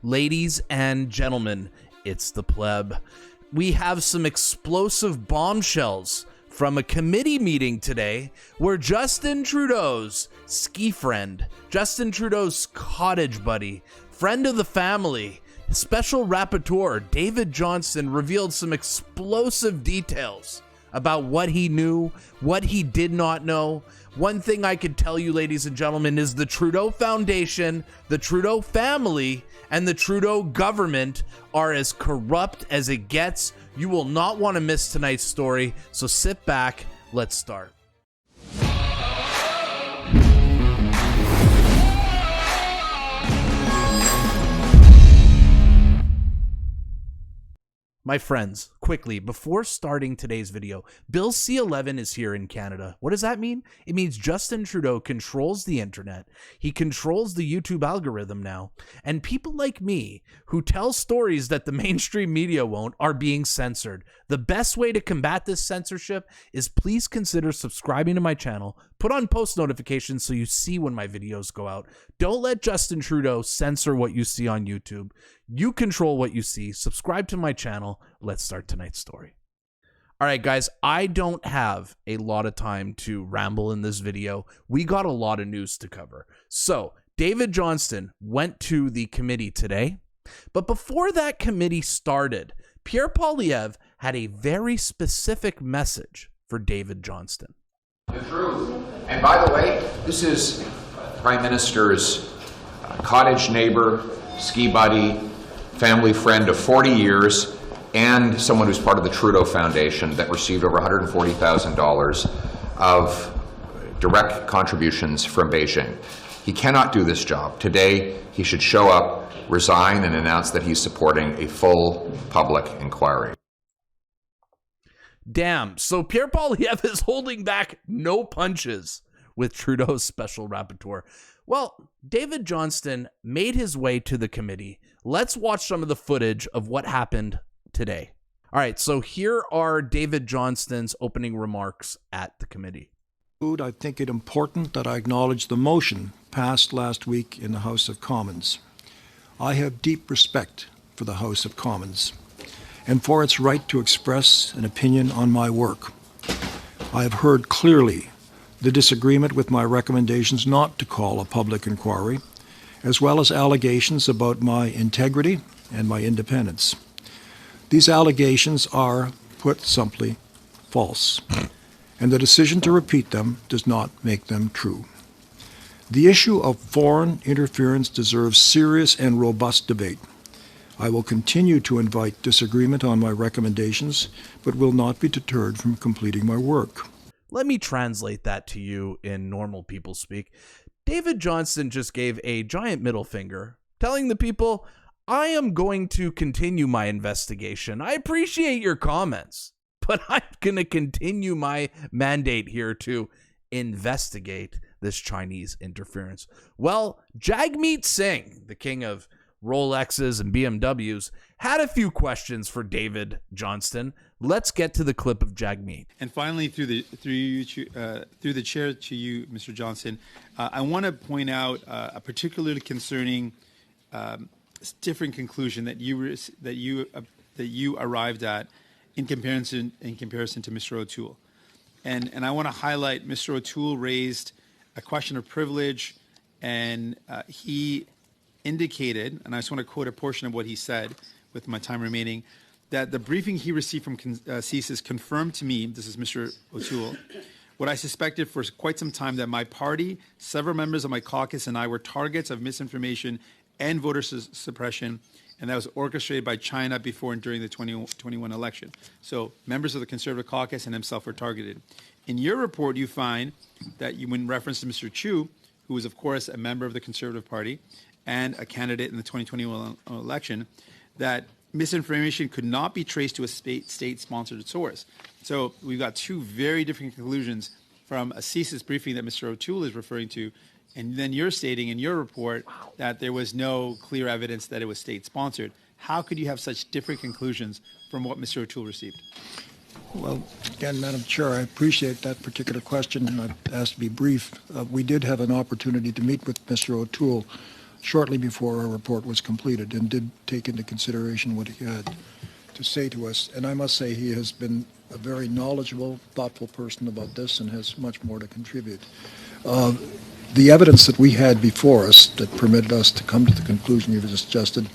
Ladies and gentlemen, it's the pleb. We have some explosive bombshells from a committee meeting today where Justin Trudeau's ski friend, Justin Trudeau's cottage buddy, friend of the family, special rapporteur David Johnston revealed some explosive details about what he knew, what he did not know. One thing I could tell you, ladies and gentlemen, is the Trudeau Foundation, the Trudeau family, and the Trudeau government are as corrupt as it gets. You will not want to miss tonight's story, so sit back, let's start. My friends, quickly, before starting today's video, Bill C-11 is here in Canada. What does that mean? It means Justin Trudeau controls the internet. He controls the YouTube algorithm now. And people like me, who tell stories that the mainstream media won't, are being censored. The best way to combat this censorship is please consider subscribing to my channel, put on post notifications so you see when my videos go out. Don't let Justin Trudeau censor what you see on YouTube. You control what you see. Subscribe to my channel. Let's start tonight's story. All right, guys, I don't have a lot of time to ramble in this video. We got a lot of news to cover. So David Johnston went to the committee today, but before that committee started, Pierre Poilievre had a very specific message for David Johnston. The truth. And by the way, this is Prime Minister's cottage neighbor, ski buddy, family friend of 40 years, and someone who's part of the Trudeau Foundation that received over $140,000 of direct contributions from Beijing. He cannot do this job. Today, he should show up, resign, and announce that he's supporting a full public inquiry. Damn, so Pierre Poilievre is holding back no punches with Trudeau's special rapporteur. Well, David Johnston made his way to the committee. Let's watch some of the footage of what happened today. All right, so here are David Johnston's opening remarks at the committee. I think it important that I acknowledge the motion passed last week in the House of Commons. I have deep respect for the House of Commons and for its right to express an opinion on my work. I have heard clearly the disagreement with my recommendations not to call a public inquiry, as well as allegations about my integrity and my independence. These allegations are, put simply, false, and the decision to repeat them does not make them true. The issue of foreign interference deserves serious and robust debate. I will continue to invite disagreement on my recommendations, but will not be deterred from completing my work. Let me translate that to you in normal people speak. David Johnston just gave a giant middle finger, telling the people, I am going to continue my investigation. I appreciate your comments, but I'm going to continue my mandate here to investigate this Chinese interference. Well, Jagmeet Singh, the king of Rolexes and BMWs, had a few questions for David Johnston. Let's get to the clip of Jagmeet. And finally, through the chair to you, Mr. Johnston, I want to point out a particularly concerning different conclusion that you arrived at in comparison to Mr. O'Toole, and I want to highlight Mr. O'Toole raised a question of privilege, and he indicated, and I just want to quote a portion of what he said with my time remaining, that the briefing he received from CSIS confirmed to me, this is Mr. O'Toole, what I suspected for quite some time, that my party, several members of my caucus, and I were targets of misinformation and voter suppression, and that was orchestrated by China before and during the 2021 election. So members of the Conservative caucus and himself were targeted. In your report, you find that you, in reference to Mr. Chu, who was, of course, a member of the Conservative Party and a candidate in the 2021 election, that misinformation could not be traced to a state-sponsored source. So we've got two very different conclusions from a CSIS briefing that Mr. O'Toole is referring to, and then you're stating in your report that there was no clear evidence that it was state-sponsored. How could you have such different conclusions from what Mr. O'Toole received? Well, again, Madam Chair, I appreciate that particular question, and I've asked to be brief. We did have an opportunity to meet with Mr. O'Toole shortly before our report was completed and did take into consideration what he had to say to us. And I must say he has been a very knowledgeable, thoughtful person about this and has much more to contribute. The evidence that we had before us that permitted us to come to the conclusion you've suggested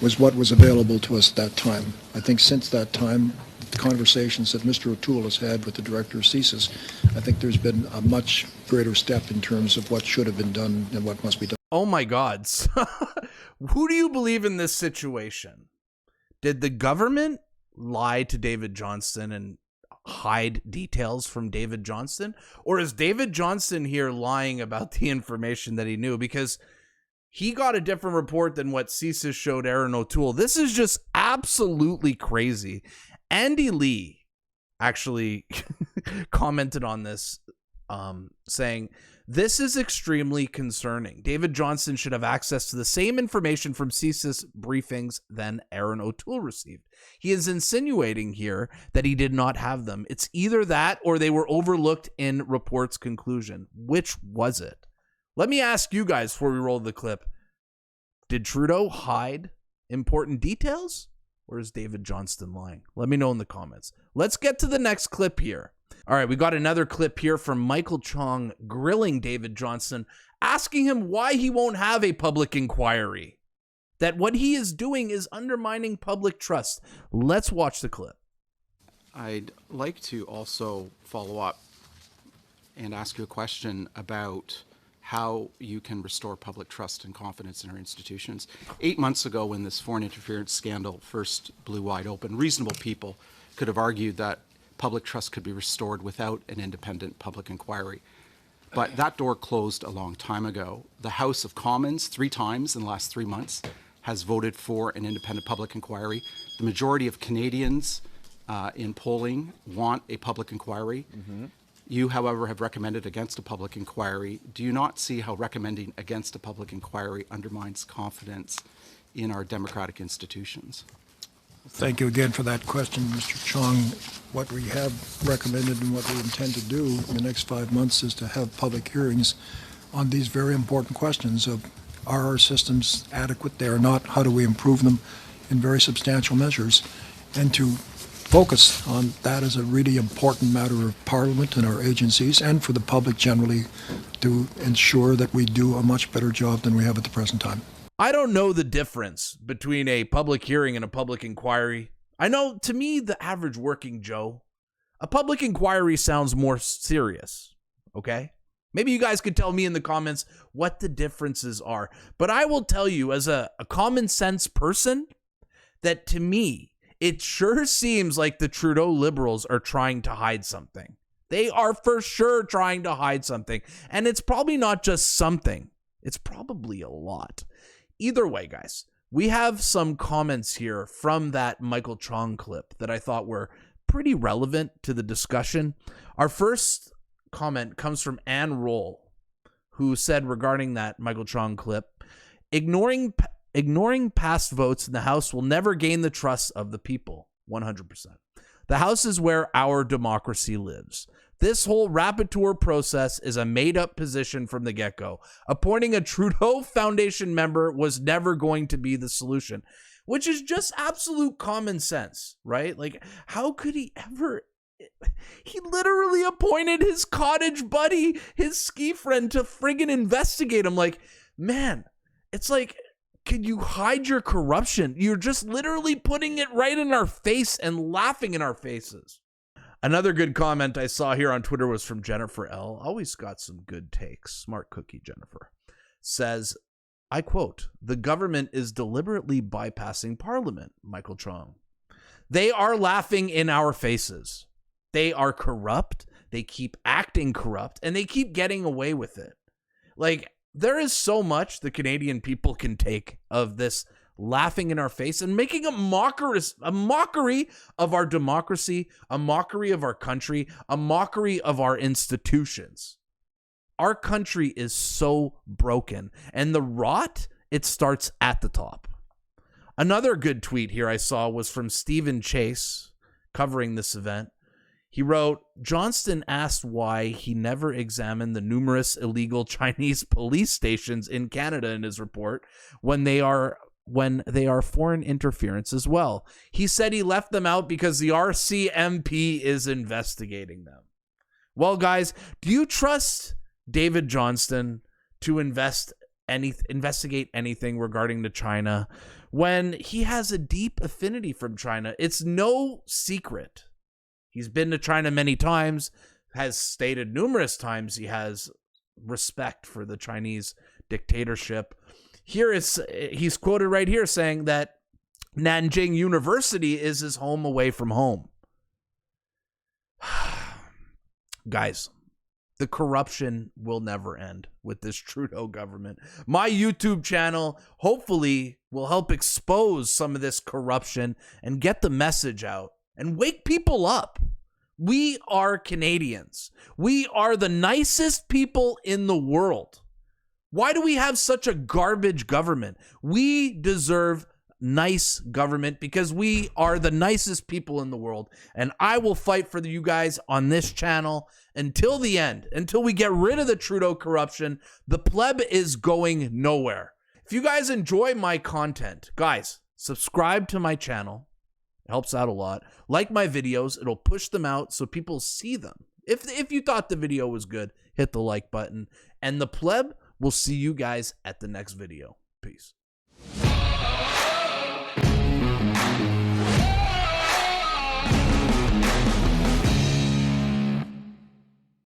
was what was available to us at that time. I think since that time, the conversations that Mr. O'Toole has had with the director of CSIS, I think there's been a much greater step in terms of what should have been done and what must be done. Oh my God. Who do you believe in this situation? Did the government lie to David Johnston and hide details from David Johnston? Or is David Johnston here lying about the information that he knew? Because he got a different report than what CSIS showed Aaron O'Toole. This is just absolutely crazy. Andy Lee actually commented on this, saying, "This is extremely concerning. David Johnston should have access to the same information from CSIS briefings than Aaron O'Toole received. He is insinuating here that he did not have them. It's either that or they were overlooked in report's conclusion. Which was it?" Let me ask you guys before we roll the clip. Did Trudeau hide important details? Or is David Johnston lying? Let me know in the comments. Let's get to the next clip here. All right, we got another clip here from Michael Chong grilling David Johnston, asking him why he won't have a public inquiry. That what he is doing is undermining public trust. Let's watch the clip. I'd like to also follow up and ask you a question about how you can restore public trust and confidence in our institutions. 8 months ago, when this foreign interference scandal first blew wide open, reasonable people could have argued that public trust could be restored without an independent public inquiry. But that door closed a long time ago. The House of Commons, 3 times in the last 3 months, has voted for an independent public inquiry. The majority of Canadians in polling want a public inquiry. You, however, have recommended against a public inquiry. Do you not see how recommending against a public inquiry undermines confidence in our democratic institutions? Thank you again for that question, Mr. Chong. What we have recommended and what we intend to do in the next 5 months is to have public hearings on these very important questions of, are our systems adequate? They are not. How do we improve them in very substantial measures? And to focus on that as a really important matter of Parliament and our agencies and for the public generally to ensure that we do a much better job than we have at the present time. I don't know the difference between a public hearing and a public inquiry. I know, to me, the average working Joe, a public inquiry sounds more serious, okay? Maybe you guys could tell me in the comments what the differences are. But I will tell you, as a common sense person, that to me, it sure seems like the Trudeau Liberals are trying to hide something. They are for sure trying to hide something. And it's probably not just something. It's probably a lot. Either way, guys, we have some comments here from that Michael Chong clip that I thought were pretty relevant to the discussion. Our first comment comes from Ann Roll, who said regarding that Michael Chong clip, ignoring past votes in the House will never gain the trust of the people. 100%. The House is where our democracy lives. This whole rapporteur process is a made-up position from the get-go. Appointing a Trudeau Foundation member was never going to be the solution, which is just absolute common sense, right? Like, how could he ever... He literally appointed his cottage buddy, his ski friend, to friggin' investigate him. Like, man, it's like... Can you hide your corruption? You're just literally putting it right in our face and laughing in our faces. Another good comment I saw here on Twitter was from Jennifer L. Always got some good takes. Smart cookie, Jennifer. Says, I quote, "The government is deliberately bypassing Parliament, Michael Chong. They are laughing in our faces. They are corrupt. They keep acting corrupt, and they keep getting away with it. Like, there is so much the Canadian people can take of this laughing in our face and making a mockery of our democracy, a mockery of our country, a mockery of our institutions. Our country is so broken, and the rot, it starts at the top." Another good tweet here I saw was from Stephen Chase covering this event. He wrote, Johnston asked why he never examined the numerous illegal Chinese police stations in Canada in his report when they are foreign interference as well. He said he left them out because the RCMP is investigating them. Well, guys, do you trust David Johnston to investigate anything regarding to China when he has a deep affinity from China? It's no secret. He's been to China many times, has stated numerous times he has respect for the Chinese dictatorship. He's quoted right here saying that Nanjing University is his home away from home. Guys, the corruption will never end with this Trudeau government. My YouTube channel hopefully will help expose some of this corruption and get the message out and wake people up. We are Canadians. We are the nicest people in the world. Why do we have such a garbage government? We deserve nice government because we are the nicest people in the world. And I will fight for you guys on this channel until the end, until we get rid of the Trudeau corruption. The pleb is going nowhere. If you guys enjoy my content, guys, subscribe to my channel. It helps out a lot. Like my videos. It'll push them out so people see them. If you thought the video was good, hit the like button. And the pleb will see you guys at the next video. Peace.